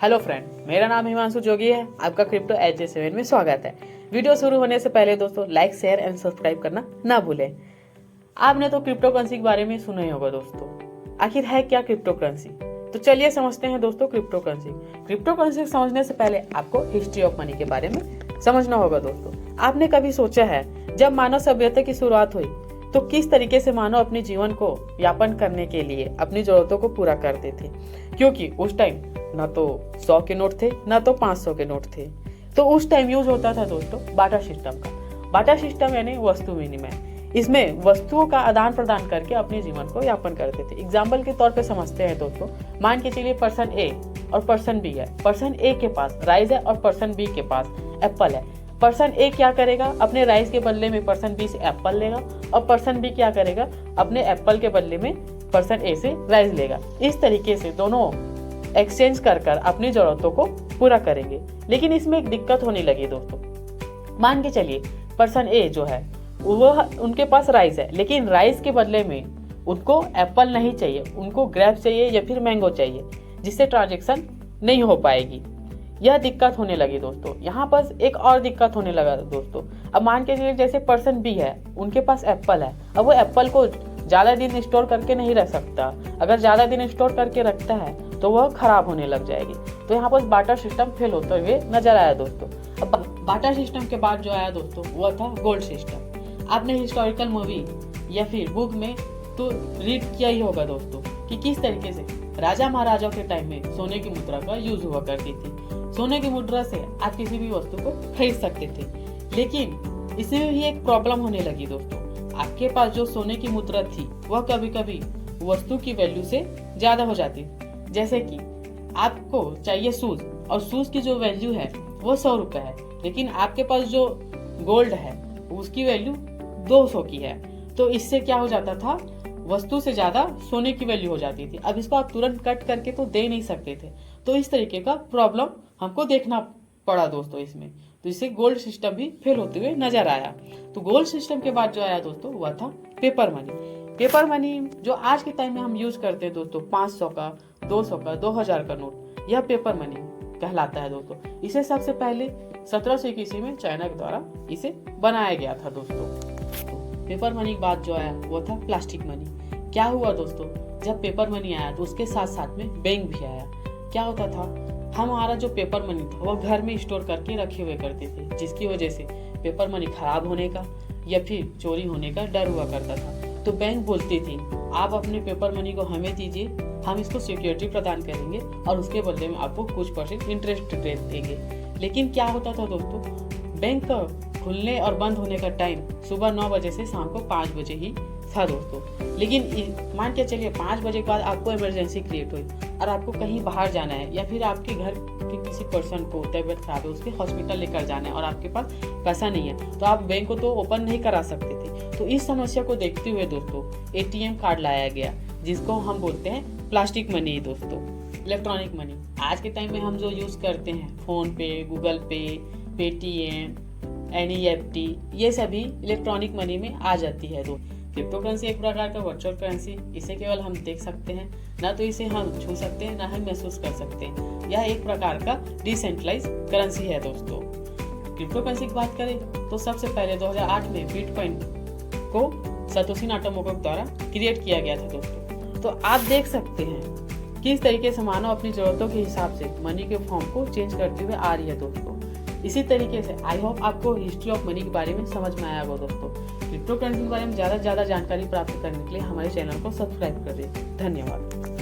Hello friend, मेरा नाम हिमांशु जोगी है। आपका क्रिप्टो HJ7 में स्वागत है। वीडियो शुरू होने से पहले दोस्तों लाइक, शेयर एंड सब्सक्राइब करना ना भूलें। आपने तो क्रिप्टो करेंसी के बारे में सुना ही होगा दोस्तों। आखिर है क्या क्रिप्टो करेंसी? तो चलिए समझते हैं दोस्तों क्रिप्टो करेंसी। क्रिप्टो करेंसी समझने से पहले आपको हिस्ट्री ऑफ मनी के बारे में समझना होगा दोस्तों। आपने कभी सोचा है जब मानव सभ्यता की शुरुआत हुई तो किस तरीके से मानव अपने जीवन को यापन करने के लिए अपनी जरूरतों को पूरा करते थे? क्योंकि उस टाइम ना तो 100 के नोट थे ना तो 500 के नोट थे। तो उस टाइम यूज होता था दोस्तों बाटा सिस्टम का। बाटा सिस्टम यानी वस्तु विनिमय। इसमें वस्तुओं का आदान प्रदान करके अपने जीवन को यापन करते थे। एग्जाम्पल के तौर पे समझते हैं दोस्तों। मान के चलिए पर्सन ए और पर्सन बी है। पर्सन ए के पास राइस है और पर्सन बी के पास एप्पल है। पर्सन ए क्या करेगा? अपने राइस के बदले में पर्सन बी से एप्पल लेगा और पर्सन बी क्या करेगा? अपने एप्पल के बदले में पर्सन ए से राइस लेगा। इस तरीके से दोनों एक्सचेंज कर अपनी जरूरतों को पूरा करेंगे। लेकिन इसमें एक दिक्कत होने लगी दोस्तों। मान के चलिए पर्सन ए जो है वो उनके पास राइस है, लेकिन राइस के बदले में उनको एप्पल नहीं चाहिए, उनको ग्रेप चाहिए या फिर मैंगो चाहिए, जिससे ट्रांजेक्शन नहीं हो पाएगी। यह दिक्कत होने लगी दोस्तों। यहाँ पर एक और दिक्कत होने लगा दोस्तों। अब मान के चलिए जैसे पर्सन बी है, उनके पास एप्पल है। अब वो एप्पल को ज़्यादा दिन स्टोर करके नहीं रख सकता। अगर ज़्यादा दिन स्टोर करके रखता है तो वह खराब होने लग जाएगी। तो यहाँ पर बाटा सिस्टम फेल होते हुए नजर आया दोस्तों। अब बाटा सिस्टम के बाद जो आया दोस्तों वह था गोल्ड सिस्टम। आपने हिस्टोरिकल मूवी या फिर बुक में तो रीड किया ही होगा दोस्तों कि किस तरीके से राजा महाराजाओं के टाइम में सोने की मुद्रा का यूज हुआ करती थी। सोने की मुद्रा से आप किसी भी वस्तु को खरीद सकते थे। लेकिन इसमें भी एक प्रॉब्लम होने लगी दोस्तों। आपके पास जो सोने की मुद्रा थी वह कभी कभी वस्तु की वैल्यू से ज्यादा हो जाती। जैसे कि आपको चाहिए शूज और शूज की जो वैल्यू है वो 100 रुपए है, लेकिन आपके पास जो गोल्ड है उसकी वैल्यू 200 की है। तो इससे क्या हो जाता था? वस्तु से ज्यादा सोने की वैल्यू हो जाती थी। अब इसको आप तुरंत कट करके तो दे नहीं सकते थे। तो इस तरीके का प्रॉब्लम हमको देखना पड़ा दोस्तों इसमें। तो इससे गोल्ड सिस्टम भी फेल होते हुए नजर आया। तो गोल्ड सिस्टम के बाद जो आया दोस्तों वह था पेपर मनी। पेपर मनी जो आज के टाइम में हम यूज करते हैं दोस्तों, 500 का, 200 का, 2000 का नोट, यह पेपर मनी कहलाता है दोस्तों। इसे सबसे पहले 1700 ईस्वी में चाइना के द्वारा इसे बनाया गया था दोस्तों। तो पेपर मनी के बाद जो आया वो था प्लास्टिक मनी। क्या हुआ दोस्तों? जब पेपर मनी आया तो उसके साथ साथ में बैंक भी आया। क्या होता था? हमारा जो पेपर मनी था वो घर में स्टोर करके रखे हुए करते थे, जिसकी वजह से पेपर मनी खराब होने का या फिर चोरी होने का डर हुआ करता था। तो बैंक बोलती थी आप अपने पेपर मनी को हमें दीजिए, हम इसको सिक्योरिटी प्रदान करेंगे और उसके बदले में आपको कुछ परसेंट इंटरेस्ट रेट देंगे। लेकिन क्या होता था दोस्तों? बैंक का खुलने और बंद होने का टाइम सुबह 9 बजे से शाम को 5 बजे ही था दोस्तों। लेकिन मान के चलिए 5 बजे के बाद आपको इमरजेंसी क्रिएट हुई और आपको कहीं बाहर जाना है या फिर आपके घर के किसी पर्सन को तबीयत खराब है, उसके हॉस्पिटल लेकर जाना है और आपके पास पैसा नहीं है, तो आप बैंक को तो ओपन नहीं करा सकते थे। तो इस समस्या को देखते हुए दोस्तों ATM कार्ड लाया गया, जिसको हम बोलते हैं प्लास्टिक मनी दोस्तों, इलेक्ट्रॉनिक मनी। आज के टाइम में हम जो यूज करते हैं फोन पे, गूगल पे, पेटीएम, NEFT, ये सभी इलेक्ट्रॉनिक मनी में आ जाती है दोस्तों। क्रिप्टो करेंसी एक प्रकार का वर्चुअल करेंसी। इसे केवल हम देख सकते हैं, ना तो इसे हम छू सकते हैं, ना हम महसूस कर सकते हैं। यह एक प्रकार का डिसेंट्रलाइज करेंसी है दोस्तों। क्रिप्टो करेंसी की बात करें तो सबसे पहले 2008 में बिटकॉइन को सतोशी नाकामोटो द्वारा क्रिएट किया गया था दोस्तों। तो आप देख सकते हैं किस तरीके से मानव अपनी जरूरतों के हिसाब से मनी के फॉर्म को चेंज करते हुए आ रही है दोस्तों। इसी तरीके से आई होप आपको हिस्ट्री ऑफ मनी के बारे में समझ में आया होगा दोस्तों। क्रिप्टो करेंसी के बारे में ज़्यादा से ज़्यादा जानकारी प्राप्त करने के लिए हमारे चैनल को सब्सक्राइब कर दें। धन्यवाद।